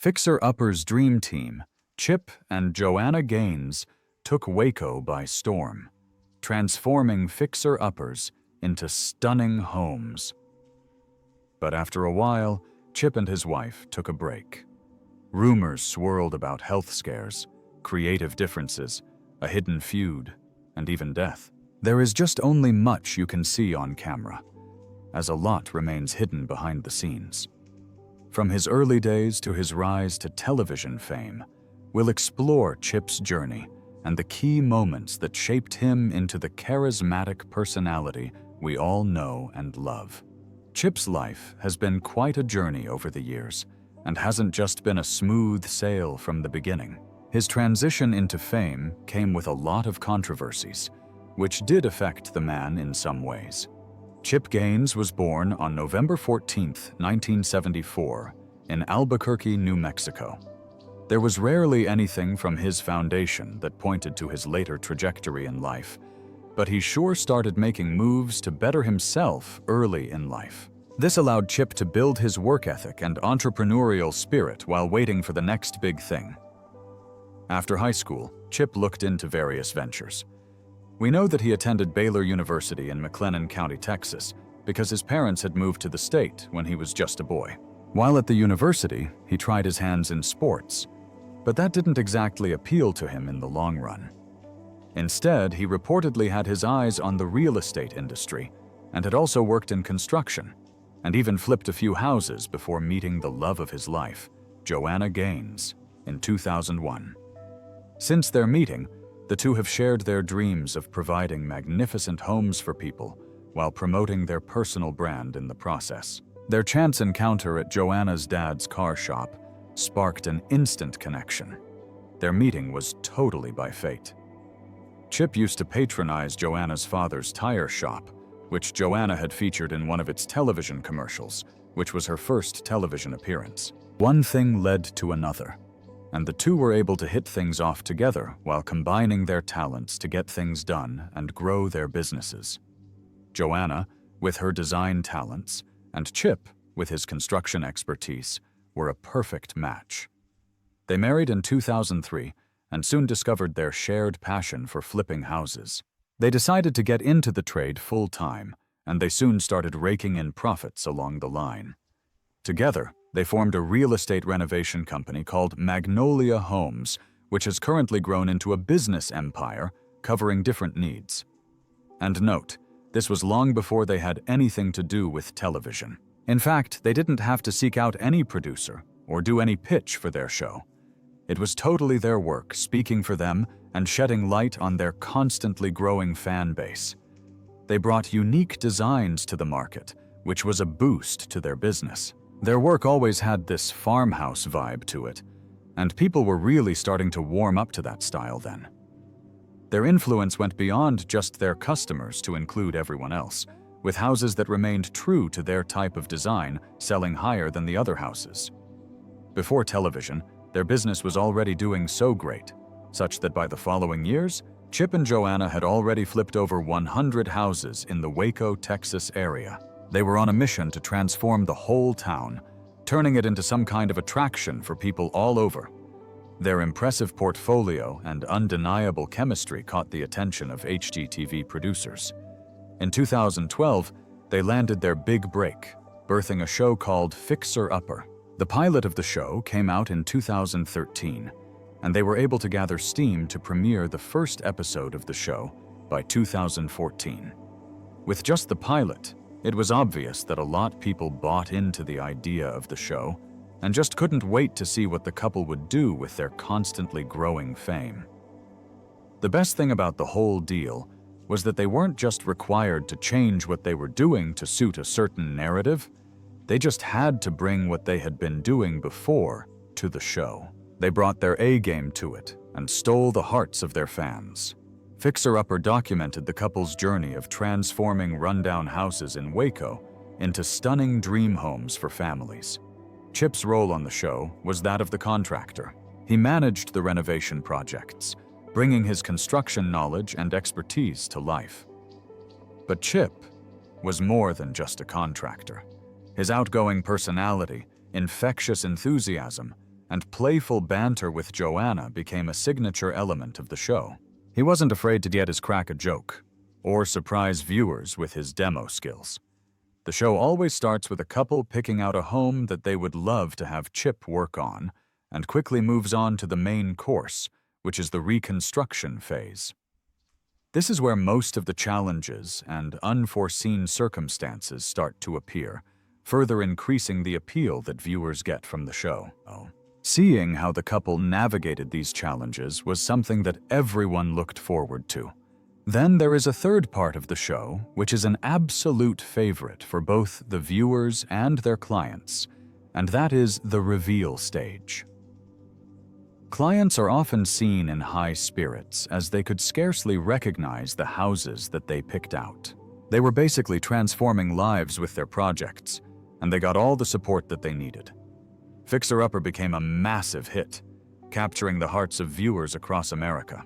Fixer-Upper's dream team, Chip and Joanna Gaines, took Waco by storm, transforming fixer-uppers into stunning homes. But after a while, Chip and his wife took a break. Rumors swirled about health scares, creative differences, a hidden feud, and even death. There is just only much you can see on camera, as a lot remains hidden behind the scenes. From his early days to his rise to television fame, we'll explore Chip's journey and the key moments that shaped him into the charismatic personality we all know and love. Chip's life has been quite a journey over the years, and hasn't just been a smooth sail from the beginning. His transition into fame came with a lot of controversies, which did affect the man in some ways. Chip Gaines was born on November 14, 1974, in Albuquerque, New Mexico. There was rarely anything from his foundation that pointed to his later trajectory in life, but he sure started making moves to better himself early in life. This allowed Chip to build his work ethic and entrepreneurial spirit while waiting for the next big thing. After high school, Chip looked into various ventures. We know that he attended Baylor University in McLennan County, Texas, because his parents had moved to the state when he was just a boy. While at the university, he tried his hands in sports, but that didn't exactly appeal to him in the long run. Instead, he reportedly had his eyes on the real estate industry and had also worked in construction, and even flipped a few houses before meeting the love of his life, Joanna Gaines, in 2001. Since their meeting, the two have shared their dreams of providing magnificent homes for people while promoting their personal brand in the process. Their chance encounter at Joanna's dad's car shop sparked an instant connection. Their meeting was totally by fate. Chip used to patronize Joanna's father's tire shop, which Joanna had featured in one of its television commercials, which was her first television appearance. One thing led to another, and the two were able to hit things off together while combining their talents to get things done and grow their businesses. Joanna, with her design talents, and Chip, with his construction expertise, were a perfect match. They married in 2003 and soon discovered their shared passion for flipping houses. They decided to get into the trade full-time, and they soon started raking in profits along the line. Together, they formed a real estate renovation company called Magnolia Homes, which has currently grown into a business empire covering different needs. And note, this was long before they had anything to do with television. In fact, they didn't have to seek out any producer or do any pitch for their show. It was totally their work, speaking for them and shedding light on their constantly growing fan base. They brought unique designs to the market, which was a boost to their business. Their work always had this farmhouse vibe to it, and people were really starting to warm up to that style then. Their influence went beyond just their customers to include everyone else, with houses that remained true to their type of design selling higher than the other houses. Before television, their business was already doing so great, such that by the following years, Chip and Joanna had already flipped over 100 houses in the Waco, Texas area. They were on a mission to transform the whole town, turning it into some kind of attraction for people all over. Their impressive portfolio and undeniable chemistry caught the attention of HGTV producers. In 2012, they landed their big break, birthing a show called Fixer-Upper. The pilot of the show came out in 2013, and they were able to gather steam to premiere the first episode of the show by 2014. With just the pilot, it was obvious that a lot of people bought into the idea of the show and just couldn't wait to see what the couple would do with their constantly growing fame. The best thing about the whole deal was that they weren't just required to change what they were doing to suit a certain narrative. They just had to bring what they had been doing before to the show. They brought their A-game to it and stole the hearts of their fans. Fixer-Upper documented the couple's journey of transforming rundown houses in Waco into stunning dream homes for families. Chip's role on the show was that of the contractor. He managed the renovation projects, bringing his construction knowledge and expertise to life. But Chip was more than just a contractor. His outgoing personality, infectious enthusiasm, and playful banter with Joanna became a signature element of the show. He wasn't afraid to get his crack a joke, or surprise viewers with his demo skills. The show always starts with a couple picking out a home that they would love to have Chip work on, and quickly moves on to the main course, which is the reconstruction phase. This is where most of the challenges and unforeseen circumstances start to appear, further increasing the appeal that viewers get from the show. Seeing how the couple navigated these challenges was something that everyone looked forward to. Then there is a third part of the show, which is an absolute favorite for both the viewers and their clients, and that is the reveal stage. Clients are often seen in high spirits as they could scarcely recognize the houses that they picked out. They were basically transforming lives with their projects, and they got all the support that they needed. Fixer Upper became a massive hit, capturing the hearts of viewers across America.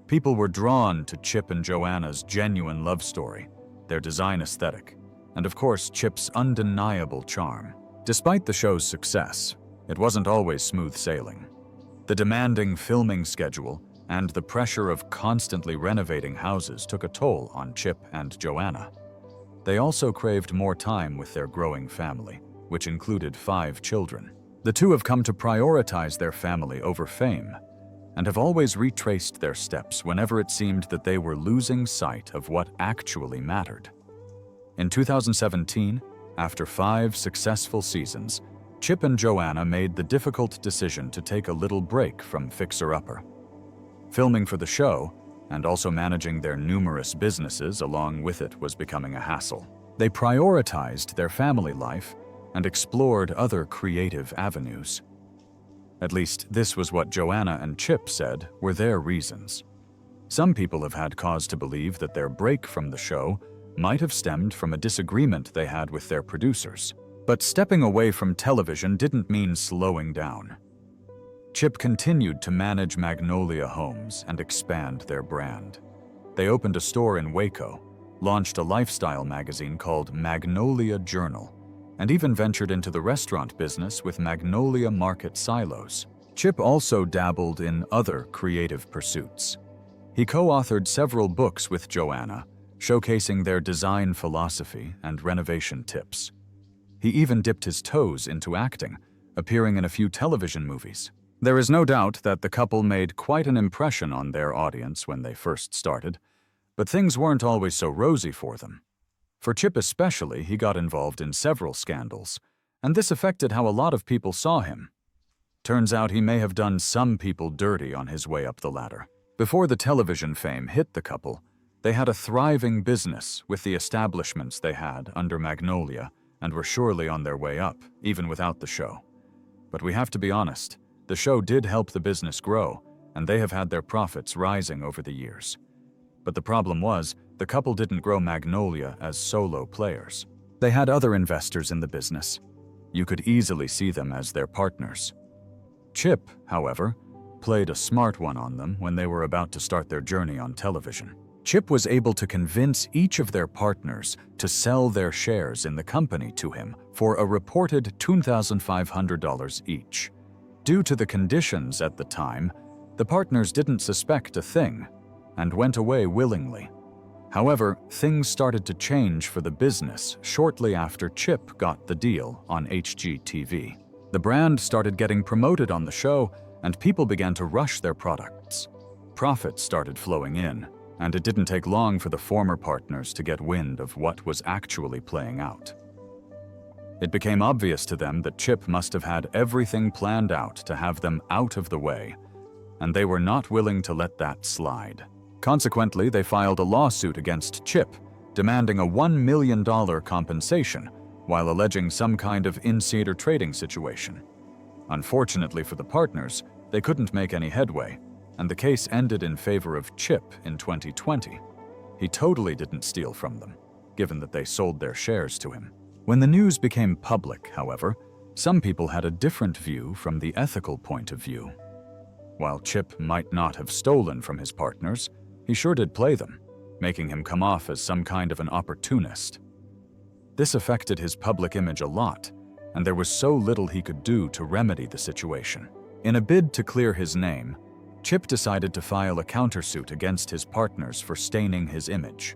People were drawn to Chip and Joanna's genuine love story, their design aesthetic, and of course Chip's undeniable charm. Despite the show's success, it wasn't always smooth sailing. The demanding filming schedule and the pressure of constantly renovating houses took a toll on Chip and Joanna. They also craved more time with their growing family, which included 5 children. The two have come to prioritize their family over fame, and have always retraced their steps whenever it seemed that they were losing sight of what actually mattered. In 2017, after 5 successful seasons, Chip and Joanna made the difficult decision to take a little break from Fixer Upper. Filming for the show, and also managing their numerous businesses along with it, was becoming a hassle. They prioritized their family life and explored other creative avenues. At least this was what Joanna and Chip said were their reasons. Some people have had cause to believe that their break from the show might have stemmed from a disagreement they had with their producers. But stepping away from television didn't mean slowing down. Chip continued to manage Magnolia Homes and expand their brand. They opened a store in Waco, launched a lifestyle magazine called Magnolia Journal, and even ventured into the restaurant business with Magnolia Market Silos. Chip also dabbled in other creative pursuits. He co-authored several books with Joanna, showcasing their design philosophy and renovation tips. He even dipped his toes into acting, appearing in a few television movies. There is no doubt that the couple made quite an impression on their audience when they first started, but things weren't always so rosy for them. For Chip especially, he got involved in several scandals, and this affected how a lot of people saw him. Turns out he may have done some people dirty on his way up the ladder. Before the television fame hit the couple, they had a thriving business with the establishments they had under Magnolia, and were surely on their way up, even without the show. But we have to be honest, the show did help the business grow, and they have had their profits rising over the years. But the problem was, the couple didn't grow Magnolia as solo players. They had other investors in the business. You could easily see them as their partners. Chip, however, played a smart one on them when they were about to start their journey on television. Chip was able to convince each of their partners to sell their shares in the company to him for a reported $2,500 each. Due to the conditions at the time, the partners didn't suspect a thing and went away willingly. However, things started to change for the business shortly after Chip got the deal on HGTV. The brand started getting promoted on the show, and people began to rush their products. Profits started flowing in, and it didn't take long for the former partners to get wind of what was actually playing out. It became obvious to them that Chip must have had everything planned out to have them out of the way, and they were not willing to let that slide. Consequently, they filed a lawsuit against Chip, demanding a $1 million compensation, while alleging some kind of insider trading situation. Unfortunately for the partners, they couldn't make any headway, and the case ended in favor of Chip in 2020. He totally didn't steal from them, given that they sold their shares to him. When the news became public, however, some people had a different view from the ethical point of view. While Chip might not have stolen from his partners, he sure did play them, making him come off as some kind of an opportunist. This affected his public image a lot, and there was so little he could do to remedy the situation. In a bid to clear his name, Chip decided to file a countersuit against his partners for staining his image.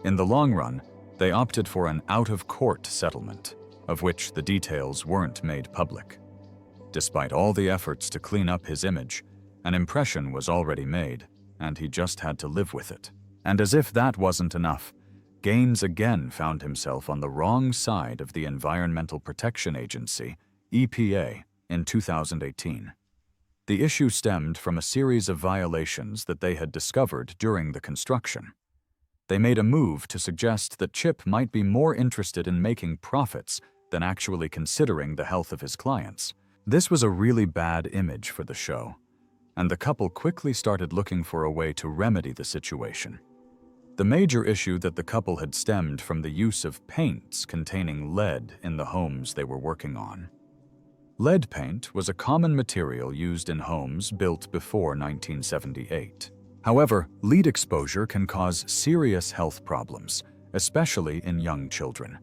In the long run, they opted for an out-of-court settlement, of which the details weren't made public. Despite all the efforts to clean up his image, an impression was already made, and he just had to live with it. And as if that wasn't enough, Gaines again found himself on the wrong side of the Environmental Protection Agency, EPA, in 2018. The issue stemmed from a series of violations that they had discovered during the construction. They made a move to suggest that Chip might be more interested in making profits than actually considering the health of his clients. This was a really bad image for the show, and the couple quickly started looking for a way to remedy the situation. The major issue that the couple had stemmed from the use of paints containing lead in the homes they were working on. Lead paint was a common material used in homes built before 1978. However, lead exposure can cause serious health problems, especially in young children.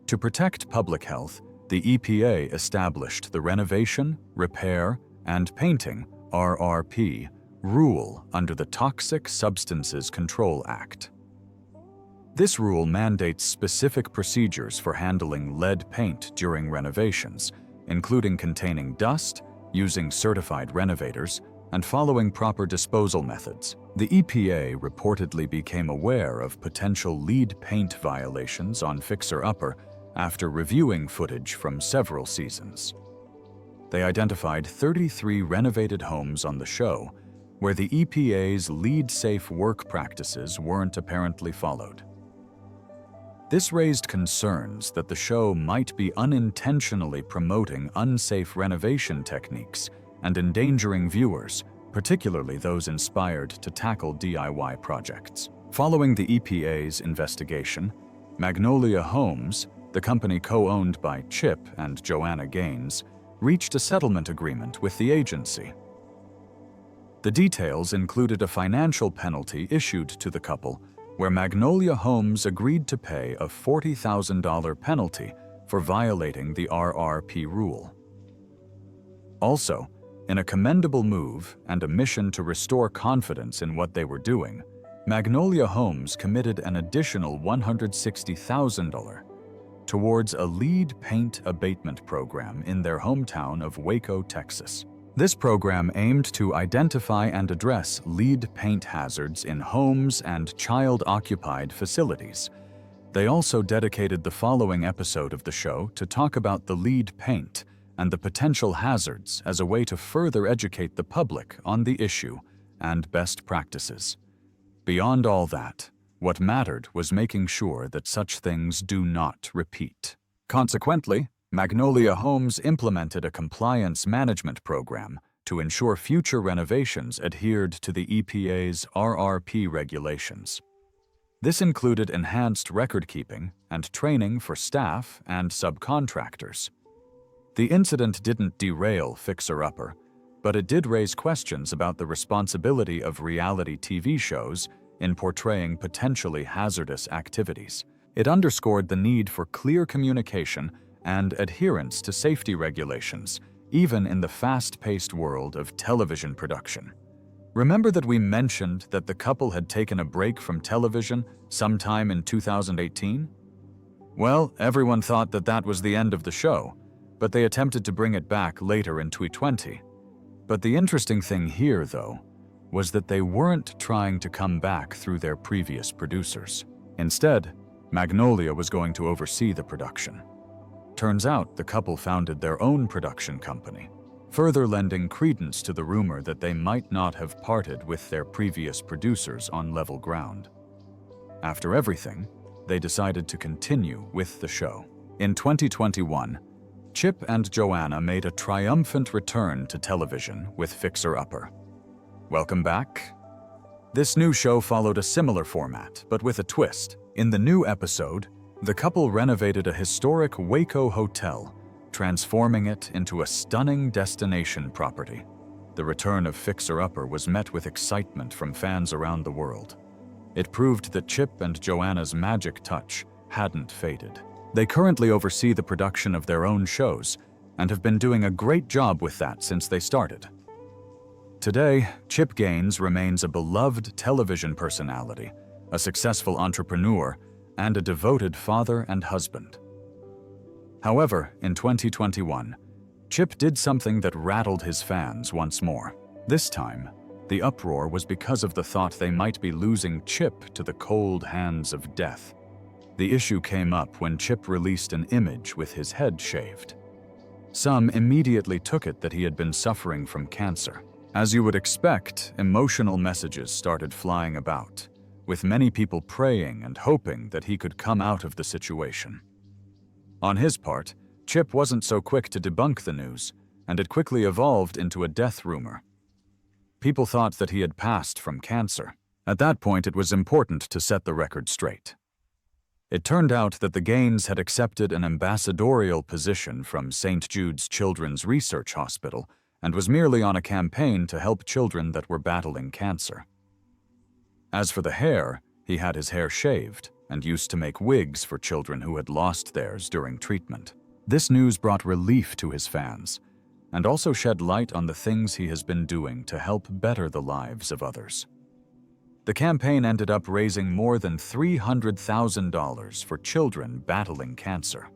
To protect public health, the EPA established the Renovation, Repair, and Painting (RRP) rule under the Toxic Substances Control Act. This rule mandates specific procedures for handling lead paint during renovations, including containing dust, using certified renovators, and following proper disposal methods. The EPA reportedly became aware of potential lead paint violations on Fixer Upper after reviewing footage from several seasons. They identified 33 renovated homes on the show where the EPA's lead-safe work practices weren't apparently followed. This raised concerns that the show might be unintentionally promoting unsafe renovation techniques and endangering viewers, particularly those inspired to tackle DIY projects. Following the EPA's investigation, Magnolia Homes, the company co-owned by Chip and Joanna Gaines, reached a settlement agreement with the agency. The details included a financial penalty issued to the couple, where Magnolia Homes agreed to pay a $40,000 penalty for violating the RRP rule. Also, in a commendable move and a mission to restore confidence in what they were doing, Magnolia Homes committed an additional $160,000 towards a lead paint abatement program in their hometown of Waco, Texas. This program aimed to identify and address lead paint hazards in homes and child-occupied facilities. They also dedicated the following episode of the show to talk about the lead paint and the potential hazards as a way to further educate the public on the issue and best practices. Beyond all that, what mattered was making sure that such things do not repeat. Consequently, Magnolia Homes implemented a compliance management program to ensure future renovations adhered to the EPA's RRP regulations. This included enhanced record-keeping and training for staff and subcontractors. The incident didn't derail Fixer Upper, but it did raise questions about the responsibility of reality TV shows in portraying potentially hazardous activities. It underscored the need for clear communication and adherence to safety regulations, even in the fast-paced world of television production. Remember that we mentioned that the couple had taken a break from television sometime in 2018? Well, everyone thought that that was the end of the show, but they attempted to bring it back later in 2020. But the interesting thing here, though, was that they weren't trying to come back through their previous producers. Instead, Magnolia was going to oversee the production. Turns out the couple founded their own production company, further lending credence to the rumor that they might not have parted with their previous producers on level ground. After everything, they decided to continue with the show. In 2021, Chip and Joanna made a triumphant return to television with Fixer Upper. Welcome back. This new show followed a similar format, but with a twist. In the new episode, the couple renovated a historic Waco hotel, transforming it into a stunning destination property. The return of Fixer Upper was met with excitement from fans around the world. It proved that Chip and Joanna's magic touch hadn't faded. They currently oversee the production of their own shows and have been doing a great job with that since they started. Today, Chip Gaines remains a beloved television personality, a successful entrepreneur, and a devoted father and husband. However, in 2021, Chip did something that rattled his fans once more. This time, the uproar was because of the thought they might be losing Chip to the cold hands of death. The issue came up when Chip released an image with his head shaved. Some immediately took it that he had been suffering from cancer. As you would expect, emotional messages started flying about, with many people praying and hoping that he could come out of the situation. On his part, Chip wasn't so quick to debunk the news, and it quickly evolved into a death rumor. People thought that he had passed from cancer. At that point, it was important to set the record straight. It turned out that the Gaines had accepted an ambassadorial position from St. Jude's Children's Research Hospital and was merely on a campaign to help children that were battling cancer. As for the hair, he had his hair shaved and used to make wigs for children who had lost theirs during treatment. This news brought relief to his fans and also shed light on the things he has been doing to help better the lives of others. The campaign ended up raising more than $300,000 for children battling cancer.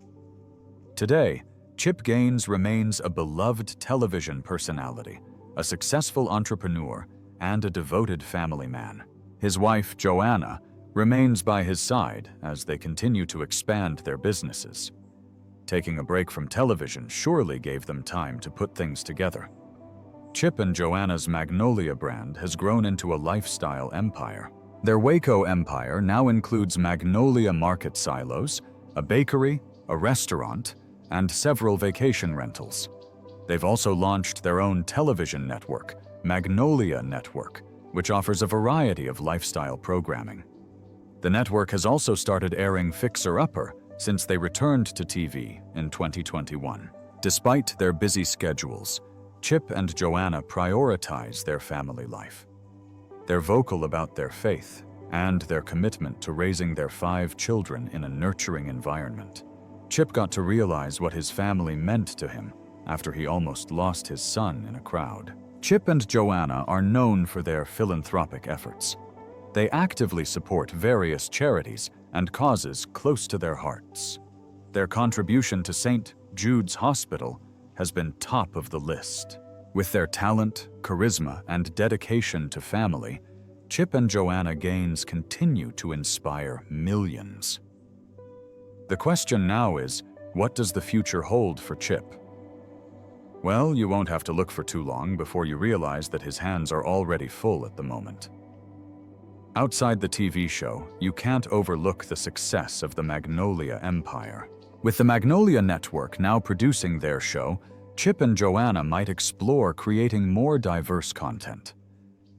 Today, Chip Gaines remains a beloved television personality, a successful entrepreneur, and a devoted family man. His wife, Joanna, remains by his side as they continue to expand their businesses. Taking a break from television surely gave them time to put things together. Chip and Joanna's Magnolia brand has grown into a lifestyle empire. Their Waco empire now includes Magnolia market silos, a bakery, a restaurant, and several vacation rentals. They've also launched their own television network, Magnolia Network, which offers a variety of lifestyle programming. The network has also started airing Fixer Upper since they returned to TV in 2021. Despite their busy schedules, Chip and Joanna prioritize their family life. They're vocal about their faith and their commitment to raising their 5 children in a nurturing environment. Chip got to realize what his family meant to him after he almost lost his son in a crowd. Chip and Joanna are known for their philanthropic efforts. They actively support various charities and causes close to their hearts. Their contribution to St. Jude's Hospital has been top of the list. With their talent, charisma, and dedication to family, Chip and Joanna Gaines continue to inspire millions. The question now is, what does the future hold for Chip? Well, you won't have to look for too long before you realize that his hands are already full at the moment. Outside the TV show, you can't overlook the success of the Magnolia empire. With the Magnolia Network now producing their show, Chip and Joanna might explore creating more diverse content.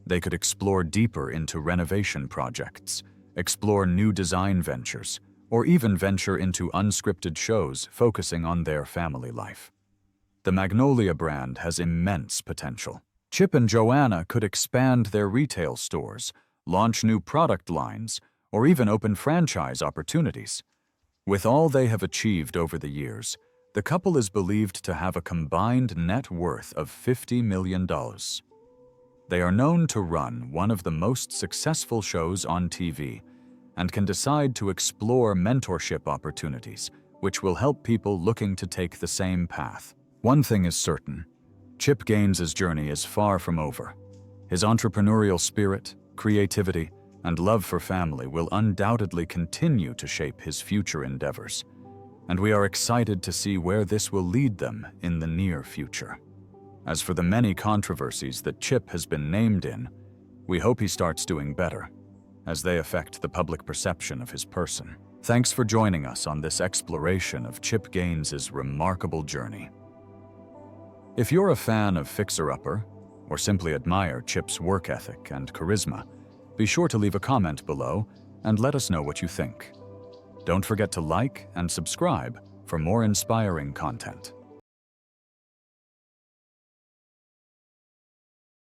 They could explore deeper into renovation projects, explore new design ventures, or even venture into unscripted shows focusing on their family life. The Magnolia brand has immense potential. Chip and Joanna could expand their retail stores, launch new product lines, or even open franchise opportunities. With all they have achieved over the years, the couple is believed to have a combined net worth of $50 million. They are known to run one of the most successful shows on TV and can decide to explore mentorship opportunities, which will help people looking to take the same path. One thing is certain, Chip Gaines' journey is far from over. His entrepreneurial spirit, creativity, and love for family will undoubtedly continue to shape his future endeavors, and we are excited to see where this will lead them in the near future. As for the many controversies that Chip has been named in, we hope he starts doing better, as they affect the public perception of his person. Thanks for joining us on this exploration of Chip Gaines' remarkable journey. If you're a fan of Fixer Upper, or simply admire Chip's work ethic and charisma, be sure to leave a comment below and let us know what you think. Don't forget to like and subscribe for more inspiring content.